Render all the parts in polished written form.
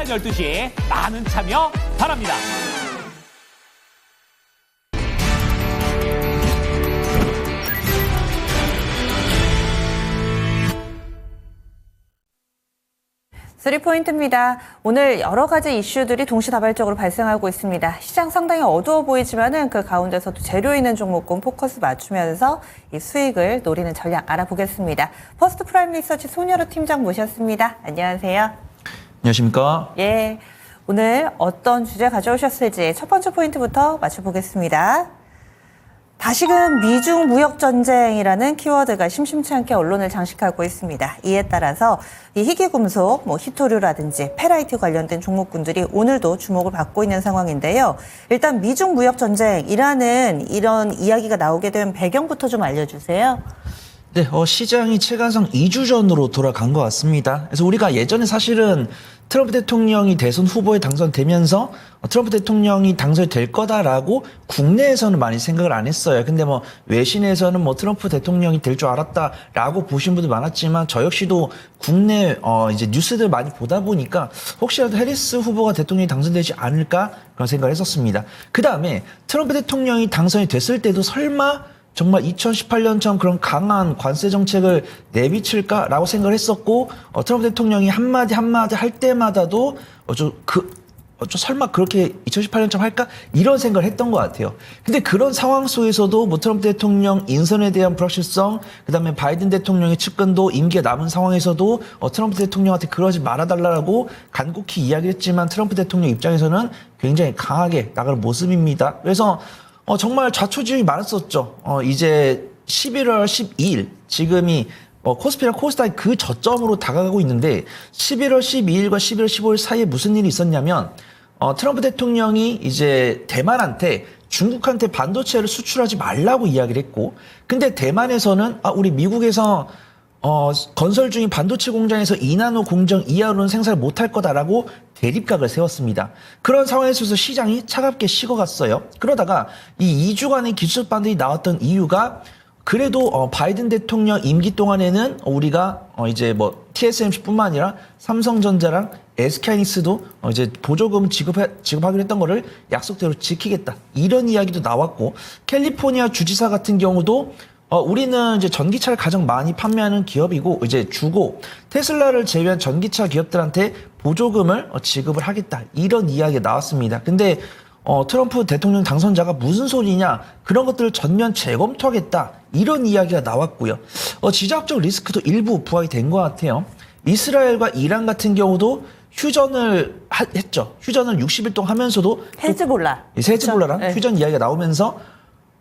12시에 많은 참여 바랍니다. 쓰리포인트입니다. 오늘 여러 가지 이슈들이 동시다발적으로 발생하고 있습니다. 시장 상당히 어두워 보이지만은 그 가운데서도 재료 있는 종목군 포커스 맞추면서 이 수익을 노리는 전략 알아보겠습니다. 퍼스트 프라임 리서치 손여루 팀장 모셨습니다. 안녕하세요. 안녕하십니까? 예, 오늘 어떤 주제 가져오셨을지 첫 번째 포인트부터 맞춰보겠습니다. 다시금 미중 무역 전쟁이라는 키워드가 심심치 않게 언론을 장식하고 있습니다. 이에 따라서 이 희귀금속, 히토류라든지 페라이트 관련된 종목군들이 오늘도 주목을 받고 있는 상황인데요. 일단 미중 무역 전쟁이라는 이런 이야기가 나오게 된 배경부터 좀 알려주세요. 네, 시장이 체감상 2주 전으로 돌아간 것 같습니다. 그래서 우리가 예전에 사실은 트럼프 대통령이 대선 후보에 당선되면서 트럼프 대통령이 당선이 될 거다라고 국내에서는 많이 생각을 안 했어요. 근데 외신에서는 트럼프 대통령이 될 줄 알았다라고 보신 분들 많았지만 저 역시도 국내 이제 뉴스들 많이 보다 보니까 혹시라도 해리스 후보가 대통령이 당선되지 않을까 그런 생각을 했었습니다. 그 다음에 트럼프 대통령이 당선이 됐을 때도 설마 정말 2018년처럼 그런 강한 관세 정책을 내비칠까라고 생각을 했었고, 트럼프 대통령이 한마디 할 때마다도, 설마 그렇게 2018년처럼 할까? 이런 생각을 했던 것 같아요. 근데 그런 상황 속에서도 트럼프 대통령 인선에 대한 불확실성, 그 다음에 바이든 대통령의 측근도 임기가 남은 상황에서도 트럼프 대통령한테 그러지 말아달라고 간곡히 이야기를 했지만 트럼프 대통령 입장에서는 굉장히 강하게 나갈 모습입니다. 그래서 정말 좌초지종이 많았었죠. 이제 11월 12일, 지금이 코스피랑 코스닥이 그 저점으로 다가가고 있는데 11월 12일과 11월 15일 사이에 무슨 일이 있었냐면 트럼프 대통령이 이제 대만한테 중국한테 반도체를 수출하지 말라고 이야기를 했고, 근데 대만에서는 우리 미국에서 건설 중인 반도체 공장에서 2나노 공정 이하로는 생산을 못할 거다라고 대립각을 세웠습니다. 그런 상황에서 시장이 차갑게 식어갔어요. 그러다가 이 2주간의 기술적 반등이 나왔던 이유가 그래도 바이든 대통령 임기 동안에는 우리가 이제 TSMC뿐만 아니라 삼성전자랑 SK하이닉스도 이제 보조금 지급하기로 했던 거를 약속대로 지키겠다. 이런 이야기도 나왔고, 캘리포니아 주지사 같은 경우도 우리는 이제 전기차를 가장 많이 판매하는 기업이고, 이제 주고, 테슬라를 제외한 전기차 기업들한테 보조금을 지급을 하겠다. 이런 이야기가 나왔습니다. 근데, 트럼프 대통령 당선자가 무슨 소리냐, 그런 것들을 전면 재검토하겠다. 이런 이야기가 나왔고요. 지정학적 리스크도 일부 부각이 된 것 같아요. 이스라엘과 이란 같은 경우도 휴전을 했죠. 휴전을 60일 동안 하면서도. 헤즈볼라랑 네. 휴전 이야기가 나오면서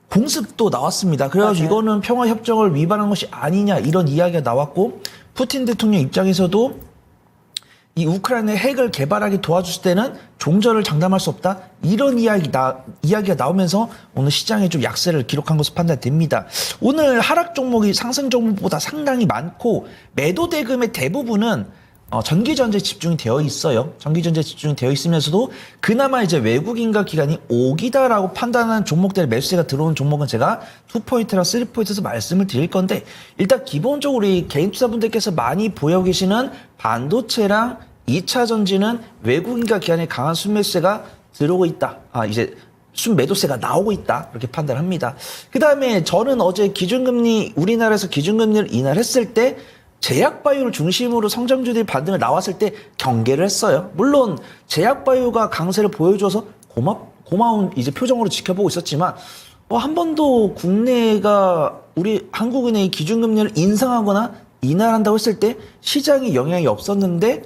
공습도 나왔습니다. 그래가지고 맞아요. 이거는 평화협정을 위반한 것이 아니냐 이런 이야기가 나왔고, 푸틴 대통령 입장에서도 이 우크라이나의 핵을 개발하게 도와줄 때는 종전을 장담할 수 없다 이런 이야기가 나오면서 오늘 시장에 좀 약세를 기록한 것으로 판단됩니다. 오늘 하락 종목이 상승 종목보다 상당히 많고 매도 대금의 대부분은 전기전자에 집중이 되어 있어요. 전기전자에 집중이 되어 있으면서도 그나마 이제 외국인과 기관이 오기다라고 판단하는 종목들 매수세가 들어온 종목은 제가 2포인트랑 3포인트에서 말씀을 드릴 건데, 일단 기본적으로 우리 개인 투자분들께서 많이 보여 계시는 반도체랑 2차 전지는 외국인과 기관의 강한 순매수세가 들어오고 있다. 이제 순매도세가 나오고 있다. 이렇게 판단합니다. 그 다음에 저는 어제 우리나라에서 기준금리를 인하했을 때 제약바이오를 중심으로 성장주들이 반등을 나왔을 때 경계를 했어요. 물론 제약바이오가 강세를 보여줘서 고마운 이제 표정으로 지켜보고 있었지만 한 번도 국내가 우리 한국은행이 기준금리를 인상하거나 인하한다고 했을 때 시장에 영향이 없었는데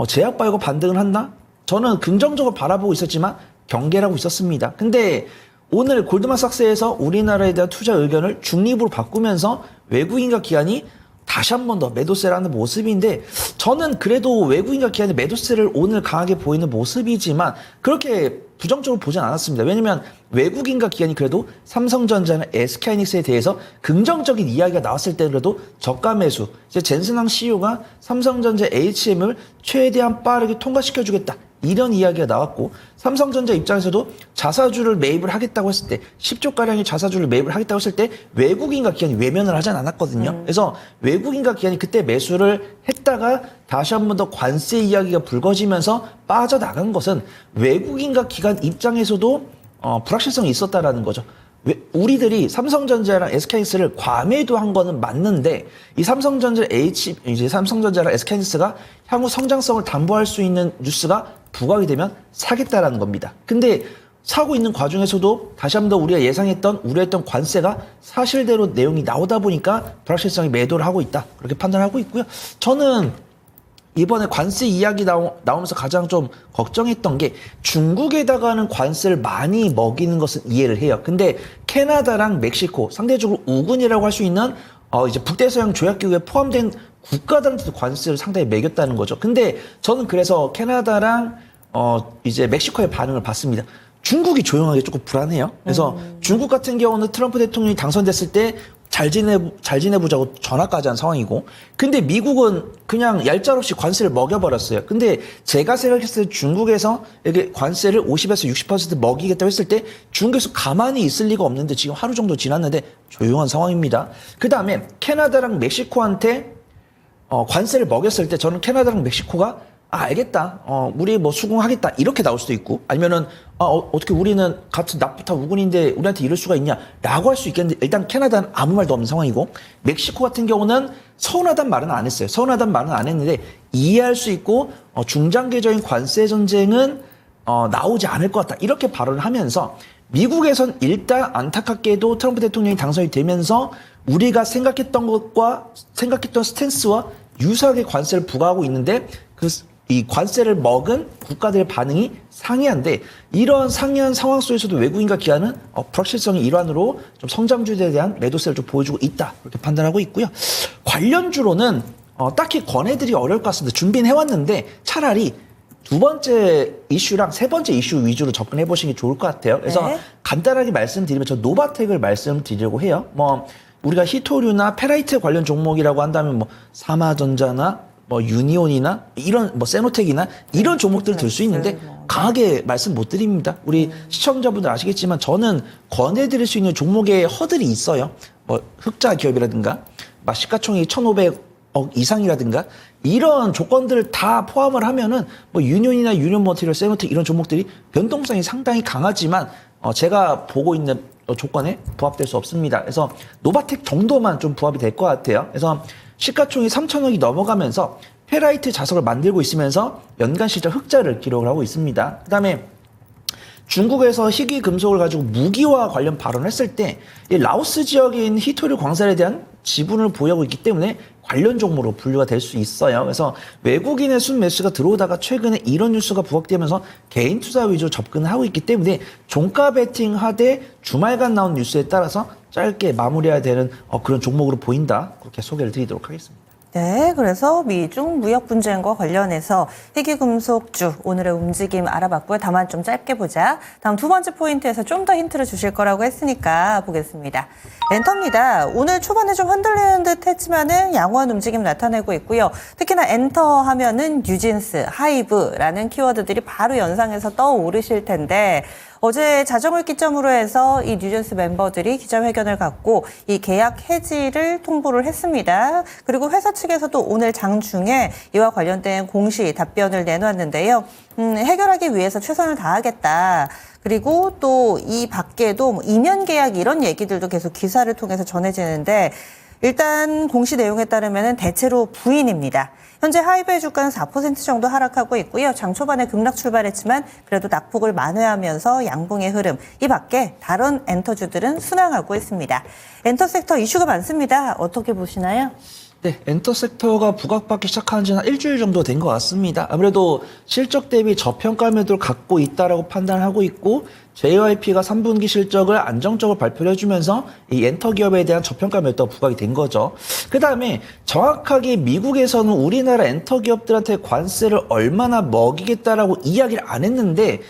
제약바이오가 반등을 한다? 저는 긍정적으로 바라보고 있었지만 경계를 하고 있었습니다. 근데 오늘 골드만삭스에서 우리나라에 대한 투자 의견을 중립으로 바꾸면서 외국인과 기관이 다시 한 번 더 매도세를 하는 모습인데, 저는 그래도 외국인과 기관의 매도세를 오늘 강하게 보이는 모습이지만 그렇게 부정적으로 보진 않았습니다. 왜냐면 외국인과 기관이 그래도 삼성전자나 SK하이닉스에 대해서 긍정적인 이야기가 나왔을 때 그래도 저가 매수, 이제 젠슨항 CEO가 삼성전자 HM을 최대한 빠르게 통과시켜주겠다 이런 이야기가 나왔고 삼성전자 입장에서도 자사주를 매입을 하겠다고 했을 때 10조가량의 자사주를 매입을 하겠다고 했을 때 외국인과 기관이 외면을 하지 않았거든요. 그래서 외국인과 기관이 그때 매수를 했다가 다시 한 번 더 관세 이야기가 불거지면서 빠져나간 것은 외국인과 기관 입장에서도 불확실성이 있었다라는 거죠. 우리들이 삼성전자랑 SK하이닉스를 과매도한 거는 맞는데 이 삼성전자랑 SK하이닉스가 향후 성장성을 담보할 수 있는 뉴스가 부각이 되면 사겠다라는 겁니다. 근데 사고 있는 과정에서도 다시 한 번 더 우리가 예상했던 우려했던 관세가 사실대로 내용이 나오다 보니까 불확실성이 매도를 하고 있다. 그렇게 판단하고 있고요. 저는 이번에 관세 이야기 나오면서 가장 좀 걱정했던 게 중국에다가는 관세를 많이 먹이는 것은 이해를 해요. 근데 캐나다랑 멕시코 상대적으로 우군이라고 할 수 있는 이제 북대서양 조약기구에 포함된 국가들한테도 관세를 상당히 매겼다는 거죠. 근데 저는 그래서 캐나다랑 이제 멕시코의 반응을 봤습니다. 중국이 조용하게 조금 불안해요. 그래서 중국 같은 경우는 트럼프 대통령이 당선됐을 때 잘 지내보자고 전화까지 한 상황이고, 근데 미국은 그냥 얄짤없이 관세를 먹여버렸어요. 근데 제가 생각했을 때 중국에서 이렇게 관세를 50에서 60% 먹이겠다고 했을 때 중국에서 가만히 있을 리가 없는데 지금 하루 정도 지났는데 조용한 상황입니다. 그 다음에 캐나다랑 멕시코한테 관세를 먹였을 때 저는 캐나다랑 멕시코가 알겠다. 우리 뭐 수긍하겠다. 이렇게 나올 수도 있고, 아니면은, 어떻게 우리는 같은 나프타 우군인데 우리한테 이럴 수가 있냐. 라고 할 수 있겠는데, 일단 캐나다는 아무 말도 없는 상황이고, 멕시코 같은 경우는 서운하단 말은 안 했어요. 서운하단 말은 안 했는데, 이해할 수 있고, 중장기적인 관세 전쟁은, 나오지 않을 것 같다. 이렇게 발언을 하면서, 미국에선 일단 안타깝게도 트럼프 대통령이 당선이 되면서, 우리가 생각했던 것과 생각했던 스탠스와 유사하게 관세를 부과하고 있는데, 이 관세를 먹은 국가들의 반응이 상이한데, 이런 상이한 상황 속에서도 외국인과 기관은 불확실성의 일환으로 좀 성장주에 대한 매도세를 좀 보여주고 있다. 그렇게 판단하고 있고요. 관련주로는 딱히 권해드리기 어려울 것 같습니다. 준비는 해왔는데 차라리 두 번째 이슈랑 세 번째 이슈 위주로 접근해 보시는 게 좋을 것 같아요. 그래서 네. 간단하게 말씀드리면 저 노바텍을 말씀드리려고 해요. 우리가 히토류나 페라이트 관련 종목이라고 한다면 사마전자나 유니온이나 이런 세노텍이나 이런 종목들 들 수 있는데 강하게 말씀 못 드립니다. 우리 시청자분들 아시겠지만 저는 권해드릴 수 있는 종목의 허들이 있어요. 흑자 기업이라든가 시가총액이 1,500억 이상이라든가 이런 조건들을 다 포함을 하면은 유니온이나 유니온 머티리얼, 세노텍 이런 종목들이 변동성이 상당히 강하지만 제가 보고 있는 조건에 부합될 수 없습니다. 그래서 노바텍 정도만 좀 부합이 될 것 같아요. 그래서 시가총액이 3천억이 넘어가면서 페라이트 자석을 만들고 있으면서 연간 실적 흑자를 기록을 하고 있습니다. 그 다음에 중국에서 희귀 금속을 가지고 무기와 관련 발언을 했을 때 이 라오스 지역에 있는 히토류 광산에 대한 지분을 보유하고 있기 때문에 관련 종목으로 분류가 될 수 있어요. 그래서 외국인의 순매수가 들어오다가 최근에 이런 뉴스가 부각되면서 개인 투자 위주로 접근을 하고 있기 때문에 종가 베팅 하되 주말간 나온 뉴스에 따라서 짧게 마무리해야 되는 그런 종목으로 보인다. 그렇게 소개를 드리도록 하겠습니다. 네, 그래서 미중 무역 분쟁과 관련해서 희귀금속주 오늘의 움직임 알아봤고요. 다만 좀 짧게 보자. 다음 두 번째 포인트에서 좀 더 힌트를 주실 거라고 했으니까 보겠습니다. 엔터입니다. 오늘 초반에 좀 흔들리는 듯 했지만은 양호한 움직임 나타내고 있고요. 특히나 엔터 하면은 뉴진스, 하이브라는 키워드들이 바로 연상해서 떠오르실 텐데 어제 자정을 기점으로 해서 이 뉴진스 멤버들이 기자회견을 갖고 이 계약 해지를 통보를 했습니다. 그리고 회사 측에서도 오늘 장중에 이와 관련된 공시 답변을 내놨는데요. 해결하기 위해서 최선을 다하겠다. 그리고 또 이 밖에도 이면 계약 이런 얘기들도 계속 기사를 통해서 전해지는데 일단 공시 내용에 따르면 대체로 부인입니다. 현재 하이브의 주가는 4% 정도 하락하고 있고요. 장 초반에 급락 출발했지만 그래도 낙폭을 만회하면서 양봉의 흐름. 이 밖에 다른 엔터주들은 순항하고 있습니다. 엔터 섹터 이슈가 많습니다. 어떻게 보시나요? 네, 엔터 섹터가 부각받기 시작한 지는 한 일주일 정도 된 것 같습니다. 아무래도 실적 대비 저평가 매도를 갖고 있다라고 판단하고 있고 JYP가 3분기 실적을 안정적으로 발표를 해주면서 이 엔터 기업에 대한 저평가 매도가 부각이 된 거죠. 그 다음에 정확하게 미국에서는 우리나라 엔터 기업들한테 관세를 얼마나 먹이겠다라고 이야기를 안 했는데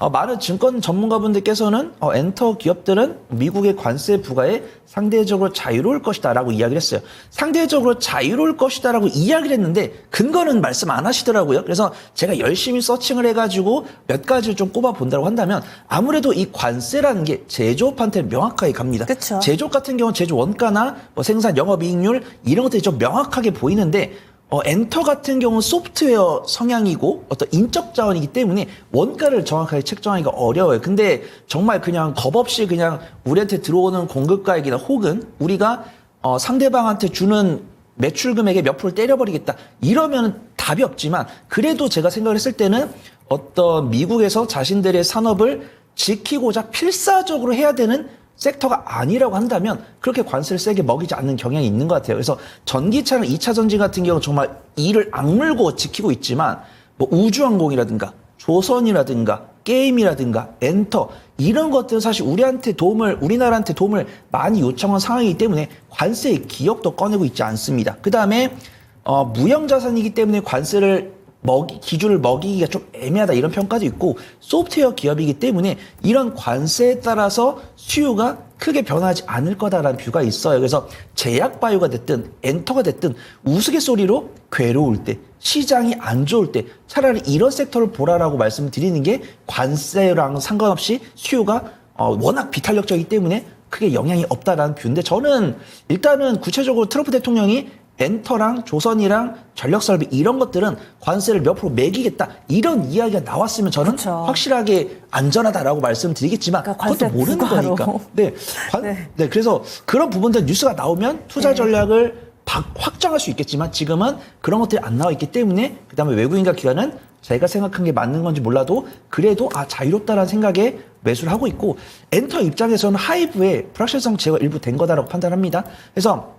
많은 증권 전문가분들께서는 엔터 기업들은 미국의 관세 부과에 상대적으로 자유로울 것이다라고 이야기를 했어요. 상대적으로 자유로울 것이다라고 이야기를 했는데 근거는 말씀 안 하시더라고요. 그래서 제가 열심히 서칭을 해가지고 몇 가지를 좀 꼽아본다고 한다면 아무래도 이 관세라는 게 제조업한테 명확하게 갑니다. 그쵸. 제조업 같은 경우는 제조 원가나 뭐 생산 영업이익률 이런 것들이 좀 명확하게 보이는데 엔터 같은 경우는 소프트웨어 성향이고 어떤 인적 자원이기 때문에 원가를 정확하게 책정하기가 어려워요. 근데 정말 그냥 겁 없이 그냥 우리한테 들어오는 공급가액이나 혹은 우리가 상대방한테 주는 매출 금액의 몇 프로를 때려버리겠다. 이러면 답이 없지만 그래도 제가 생각을 했을 때는 어떤 미국에서 자신들의 산업을 지키고자 필사적으로 해야 되는 섹터가 아니라고 한다면 그렇게 관세를 세게 먹이지 않는 경향이 있는 것 같아요. 그래서 전기차랑 2차 전지 같은 경우 정말 이를 악물고 지키고 있지만 뭐 우주항공이라든가 조선이라든가 게임이라든가 엔터 이런 것들은 사실 우리나라한테 도움을 많이 요청한 상황이기 때문에 관세의 기억도 꺼내고 있지 않습니다. 그 다음에 무형자산이기 때문에 관세를 기준을 먹이기가 좀 애매하다 이런 평가도 있고 소프트웨어 기업이기 때문에 이런 관세에 따라서 수요가 크게 변하지 않을 거다라는 뷰가 있어요. 그래서 제약바이오가 됐든 엔터가 됐든 우스갯소리로 괴로울 때 시장이 안 좋을 때 차라리 이런 섹터를 보라라고 말씀드리는 게 관세랑 상관없이 수요가 워낙 비탄력적이기 때문에 크게 영향이 없다라는 뷰인데 저는 일단은 구체적으로 트럼프 대통령이 엔터랑 조선이랑 전력설비 이런 것들은 관세를 몇 프로 매기겠다 이런 이야기가 나왔으면 저는 그쵸. 확실하게 안전하다라고 말씀드리겠지만 그러니까 그것도 관세 모르는 부과로. 거니까. 네, 그래서 그런 부분들 뉴스가 나오면 투자 전략을 확정할 수 있겠지만 지금은 그런 것들이 안 나와 있기 때문에 그다음에 외국인과 기관은 제가 생각한 게 맞는 건지 몰라도 그래도 자유롭다라는 생각에 매수를 하고 있고 엔터 입장에서는 하이브의 불확실성 제거가 일부 된 거다라고 판단합니다. 그래서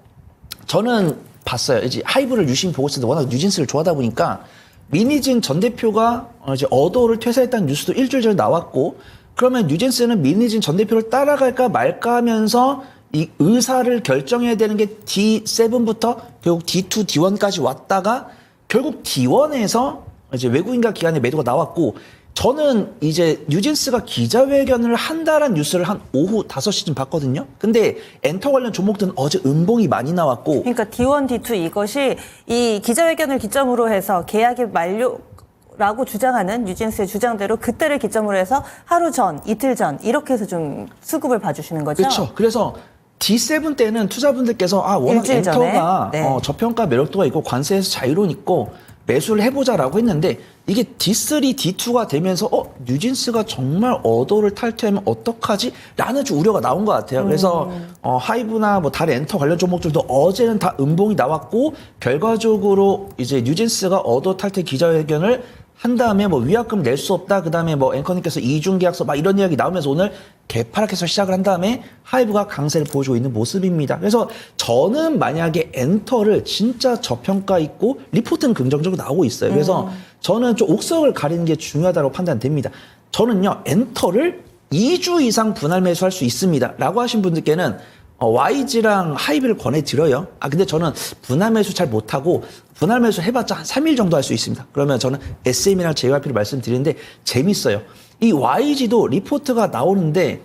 저는 봤어요. 이제 하이브를 유심히 보고 있었는데 워낙 뉴진스를 좋아하다 보니까 민희진 전 대표가 이제 어도를 퇴사했다는 뉴스도 일주일 전에 나왔고 그러면 뉴진스는 민희진 전 대표를 따라갈까 말까 하면서 이 의사를 결정해야 되는 게 D7부터 결국 D2, D1까지 왔다가 결국 D1에서 이제 외국인과 기관의 매도가 나왔고 저는 이제 뉴진스가 기자회견을 한다란 뉴스를 한 오후 5시쯤 봤거든요. 근데 엔터 관련 종목들은 어제 음봉이 많이 나왔고 그러니까 D1, D2 이것이 이 기자회견을 기점으로 해서 계약이 만료라고 주장하는 뉴진스의 주장대로 그때를 기점으로 해서 하루 전, 이틀 전 이렇게 해서 좀 수급을 봐주시는 거죠? 그렇죠. 그래서 D7 때는 투자분들께서 워낙 일주일 엔터가 전에? 네. 저평가 매력도가 있고 관세에서 자유로운 있고 매수를 해보자라고 했는데 이게 D3, D2가 되면서 뉴진스가 정말 어도를 탈퇴하면 어떡하지? 라는 좀 우려가 나온 것 같아요. 그래서 하이브나 뭐 다른 엔터 관련 종목들도 어제는 다 음봉이 나왔고 결과적으로 이제 뉴진스가 어도 탈퇴 기자회견을 한 다음에 뭐 위약금 낼 수 없다. 그 다음에 뭐 앵커님께서 이중계약서 막 이런 이야기 나오면서 오늘 개파락해서 시작을 한 다음에 하이브가 강세를 보여주고 있는 모습입니다. 그래서 저는 만약에 엔터를 진짜 저평가 있고 리포트는 긍정적으로 나오고 있어요. 그래서 저는 좀 옥석을 가리는 게 중요하다고 판단됩니다. 저는요 엔터를 2주 이상 분할 매수할 수 있습니다. 라고 하신 분들께는 YG랑 하이브를 권해드려요. 근데 저는 분할 매수 잘 못하고 분할 매수 해봤자 한 3일 정도 할 수 있습니다. 그러면 저는 SM이랑 JYP를 말씀드리는데 재밌어요. 이 YG도 리포트가 나오는데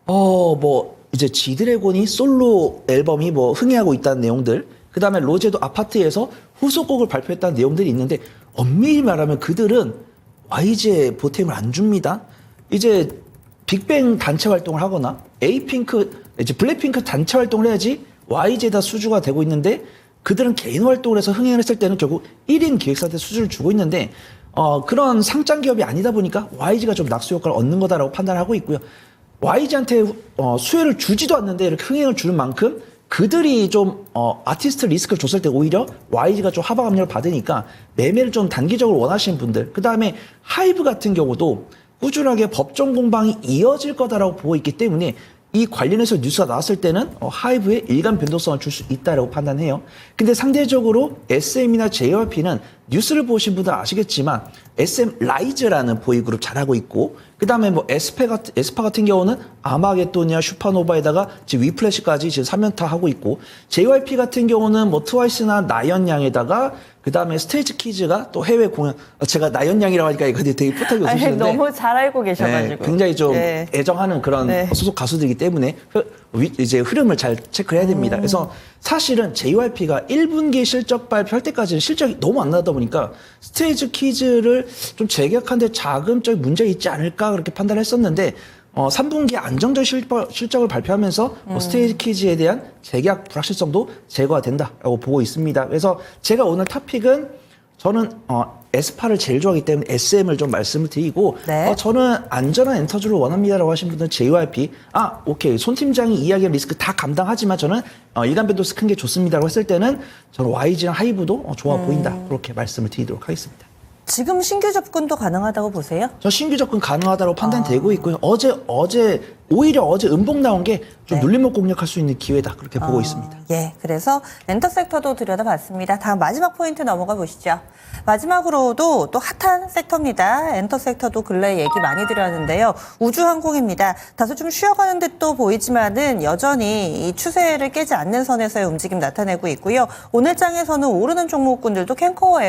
뭐 이제 G드래곤이 솔로 앨범이 뭐 흥행하고 있다는 내용들 그 다음에 로제도 아파트에서 후속곡을 발표했다는 내용들이 있는데 엄밀히 말하면 그들은 YG의 보탬을 안 줍니다. 이제 빅뱅 단체 활동을 하거나 이제 블랙핑크 단체 활동을 해야지 YG에다 수주가 되고 있는데 그들은 개인 활동을 해서 흥행을 했을 때는 결국 1인 기획사한테 수주를 주고 있는데 그런 상장 기업이 아니다 보니까 YG가 좀 낙수 효과를 얻는 거다라고 판단하고 있고요. YG한테 수혜를 주지도 않는데 이렇게 흥행을 주는 만큼 그들이 좀 아티스트 리스크를 줬을 때 오히려 YG가 좀 하방 압력을 받으니까 매매를 좀 단기적으로 원하시는 분들 그 다음에 하이브 같은 경우도 꾸준하게 법정 공방이 이어질 거다라고 보고 있기 때문에 이 관련해서 뉴스가 나왔을 때는 하이브에 일간 변동성을 줄 수 있다라고 판단해요. 근데 상대적으로 SM이나 JYP는 뉴스를 보신 분들 아시겠지만 SM 라이즈라는 보이그룹 잘하고 있고 그다음에 뭐 에스파 같은 경우는 아마겟돈이야 슈퍼노바에다가 지금 위플래시까지 지금 3연타 하고 있고 JYP 같은 경우는 뭐 트와이스나 나연양에다가 그다음에 스테이지 키즈가 또 해외 공연 제가 나연양이라고 하니까 이거 되게 풋하게 웃으시는데 너무 잘 알고 계셔가지고 네, 굉장히 좀 네. 애정하는 그런 네. 소속 가수들이기 때문에 이제 흐름을 잘 체크를 해야 됩니다. 그래서 사실은 JYP가 1분기 실적 발표할 때까지는 실적이 너무 안 나다 보니까 스테이지 키즈를 좀 재계약하는데 자금적인 문제가 있지 않을까 그렇게 판단했었는데 3분기에 안정적 실적을 발표하면서 스테이지 키즈에 대한 재계약 불확실성도 제거가 된다라고 보고 있습니다. 그래서 제가 오늘 토픽은 저는 에스파를 제일 좋아하기 때문에 SM을 좀 말씀을 드리고 네. 저는 안전한 엔터주를 원합니다라고 하신 분들은 JYP 오케이 손 팀장이 이야기한 리스크 다 감당하지만 저는 일간 변동수 큰 게 좋습니다라고 했을 때는 저는 YG랑 하이브도 좋아 보인다 그렇게 말씀을 드리도록 하겠습니다. 지금 신규 접근도 가능하다고 보세요? 저 신규 접근 가능하다고 판단되고 있고요. 오히려 어제 음봉 나온 게 좀 네. 눌림목 공략할 수 있는 기회다 그렇게 보고 있습니다. 예, 그래서 렌터 섹터도 들여다봤습니다. 다음 마지막 포인트 넘어가 보시죠. 마지막으로도 또 핫한 섹터입니다. 엔터 섹터도 근래에 얘기 많이 드렸는데요. 우주항공입니다. 다소 좀 쉬어가는 듯도 보이지만은 여전히 이 추세를 깨지 않는 선에서의 움직임 나타내고 있고요. 오늘 장에서는 오르는 종목군들도 캔코어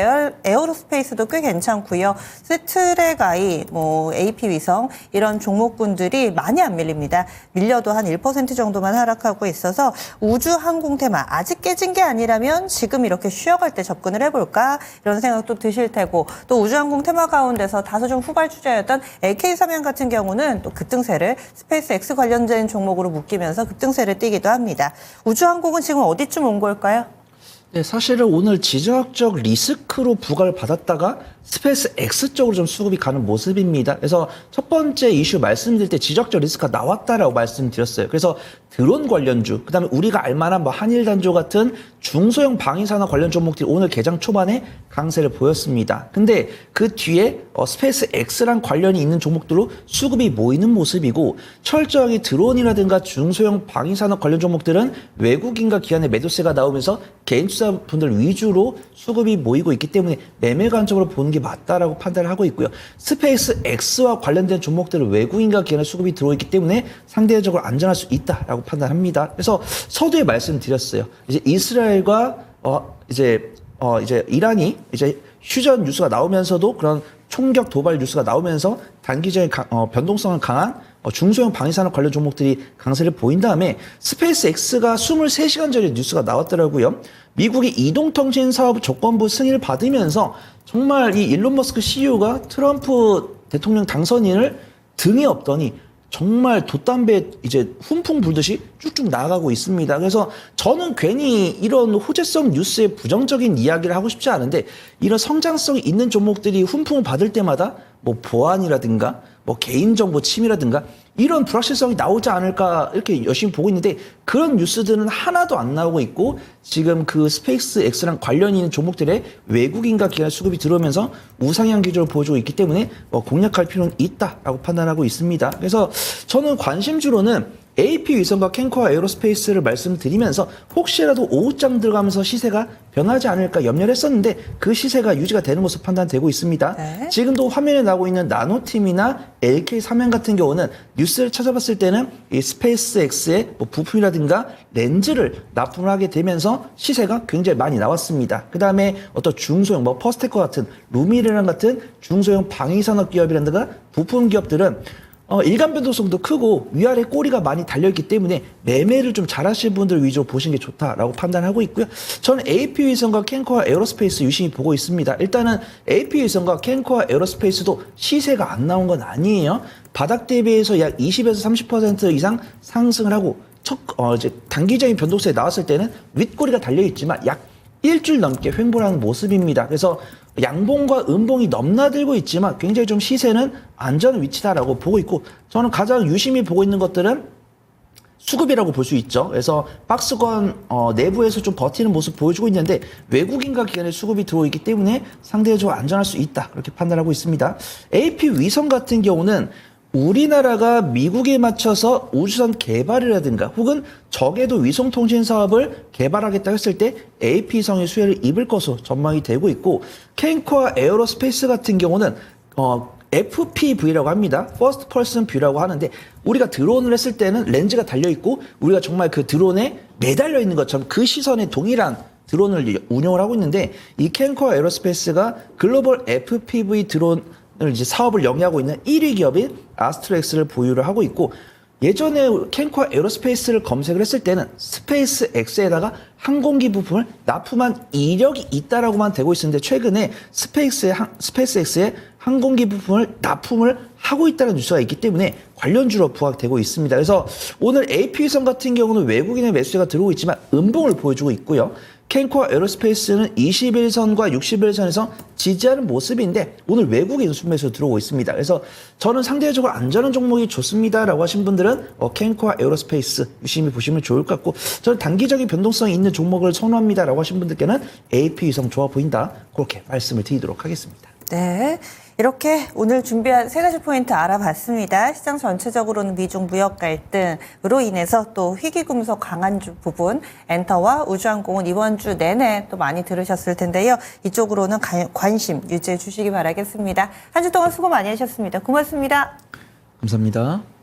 에어로스페이스도 꽤 괜찮고요. 스트레가이, AP 위성 이런 종목군들이 많이 안 밀립니다. 밀려도 한 1% 정도만 하락하고 있어서 우주항공 테마 아직 깨진 게 아니라면 지금 이렇게 쉬어갈 때 접근을 해볼까 이런 생각도 드실 테고 또 우주항공 테마 가운데서 다소 좀 후발주자였던 LK삼양 같은 경우는 또 급등세를 스페이스X 관련된 종목으로 묶이면서 급등세를 띠기도 합니다. 우주항공은 지금 어디쯤 온 걸까요? 네, 사실은 오늘 지정학적 리스크로 부과를 받았다가 스페이스 X 쪽으로 좀 수급이 가는 모습입니다. 그래서 첫 번째 이슈 말씀드릴 때 지정학적 리스크가 나왔다라고 말씀드렸어요. 그래서 드론 관련주, 그다음에 우리가 알만한 한일단조 같은 중소형 방위산업 관련 종목들이 오늘 개장 초반에 강세를 보였습니다. 근데 그 뒤에 스페이스 X랑 관련이 있는 종목들로 수급이 모이는 모습이고 철저하게 드론이라든가 중소형 방위산업 관련 종목들은 외국인과 기관의 매도세가 나오면서 개인 투자분들 위주로 수급이 모이고 있기 때문에 매매 관점으로 보는 게 맞다라고 판단을 하고 있고요. 스페이스 X와 관련된 종목들은 외국인과 기관의 수급이 들어있기 때문에 상대적으로 안전할 수 있다라고 판단합니다. 그래서 서두에 말씀드렸어요. 이제 이스라엘과 이제 이란이 이제 휴전 뉴스가 나오면서도 그런 총격 도발 뉴스가 나오면서 단기적인 변동성을 강한 중소형 방위산업 관련 종목들이 강세를 보인 다음에 스페이스 X가 23시간 전에 뉴스가 나왔더라고요. 미국이 이동통신 사업 조건부 승인을 받으면서 정말 이 일론 머스크 CEO가 트럼프 대통령 당선인을 등에 업더니 정말 돛담배 이제 훈풍 불듯이 쭉쭉 나아가고 있습니다. 그래서 저는 괜히 이런 호재성 뉴스에 부정적인 이야기를 하고 싶지 않은데 이런 성장성이 있는 종목들이 훈풍을 받을 때마다 보안이라든가 개인정보 침해라든가 이런 불확실성이 나오지 않을까 이렇게 열심히 보고 있는데 그런 뉴스들은 하나도 안 나오고 있고 지금 그 스페이스 X랑 관련이 있는 종목들의 외국인과 기관 수급이 들어오면서 우상향 기조를 보여주고 있기 때문에 공략할 필요는 있다라고 판단하고 있습니다. 그래서 저는 관심주로는 AP 위성과 캔코어 에어로스페이스를 말씀드리면서 혹시라도 오후장 들어가면서 시세가 변하지 않을까 염려를 했었는데 그 시세가 유지가 되는 모습 판단되고 있습니다. 네. 지금도 화면에 나오고 있는 나노팀이나 LK삼양 같은 경우는 뉴스를 찾아봤을 때는 이 스페이스 X의 부품이라든가 렌즈를 납품을 하게 되면서 시세가 굉장히 많이 나왔습니다. 그 다음에 어떤 중소형 퍼스테커 같은 루미레랑 같은 중소형 방위산업 기업이라든가 부품 기업들은 일간 변동성도 크고 위아래 꼬리가 많이 달려있기 때문에 매매를 좀 잘하시는 분들 위주로 보시는 게 좋다라고 판단하고 있고요. 저는 AP 위성과 캔코어 에어로스페이스 유심히 보고 있습니다. 일단은 AP 위성과 캔코어 에어로스페이스도 시세가 안 나온 건 아니에요. 바닥 대비해서 약 20에서 30% 이상 상승을 하고 이제 단기적인 변동성에 나왔을 때는 윗꼬리가 달려있지만 약 일주일 넘게 횡보하는 모습입니다. 그래서 양봉과 음봉이 넘나들고 있지만 굉장히 좀 시세는 안전한 위치다라고 보고 있고 저는 가장 유심히 보고 있는 것들은 수급이라고 볼 수 있죠. 그래서 박스권 내부에서 좀 버티는 모습 보여주고 있는데 외국인과 기관의 수급이 들어오기 때문에 상대적으로 안전할 수 있다 그렇게 판단하고 있습니다. AP 위성 같은 경우는 우리나라가 미국에 맞춰서 우주선 개발이라든가 혹은 저궤도 위성통신 사업을 개발하겠다 했을 때 AP성의 수혜를 입을 것으로 전망이 되고 있고, 캔코아 에어로스페이스 같은 경우는 FPV라고 합니다. First Person View라고 하는데, 우리가 드론을 했을 때는 렌즈가 달려있고 우리가 정말 그 드론에 매달려 있는 것처럼 그 시선에 동일한 드론을 운영을 하고 있는데, 이 캔코아 에어로스페이스가 글로벌 FPV 드론을 이제 사업을 영위하고 있는 1위 기업인 아스트로엑스를 보유를 하고 있고, 예전에 캔코아 에어로스페이스를 검색을 했을 때는 스페이스 X에다가 항공기 부품을 납품한 이력이 있다라고만 되고 있었는데, 최근에 스페이스 X에 항공기 부품을 납품을 하고 있다는 뉴스가 있기 때문에 관련주로 부각되고 있습니다. 그래서 오늘 AP위성 같은 경우는 외국인의 매수세가 들어오고 있지만 음봉을 보여주고 있고요. 캔코아 에어로스페이스는 21선과 61선에서 지지하는 모습인데 오늘 외국인 순매수 들어오고 있습니다. 그래서 저는 상대적으로 안전한 종목이 좋습니다라고 하신 분들은 캔코아 에어로스페이스 유심히 보시면 좋을 것 같고, 저는 단기적인 변동성이 있는 종목을 선호합니다라고 하신 분들께는 AP위성 좋아 보인다, 그렇게 말씀을 드리도록 하겠습니다. 네. 이렇게 오늘 준비한 세 가지 포인트 알아봤습니다. 시장 전체적으로는 미중 무역 갈등으로 인해서 또 희귀금속 강한 부분, 엔터와 우주항공은 이번 주 내내 또 많이 들으셨을 텐데요. 이쪽으로는 관심 유지해 주시기 바라겠습니다. 한 주 동안 수고 많이 하셨습니다. 고맙습니다. 감사합니다.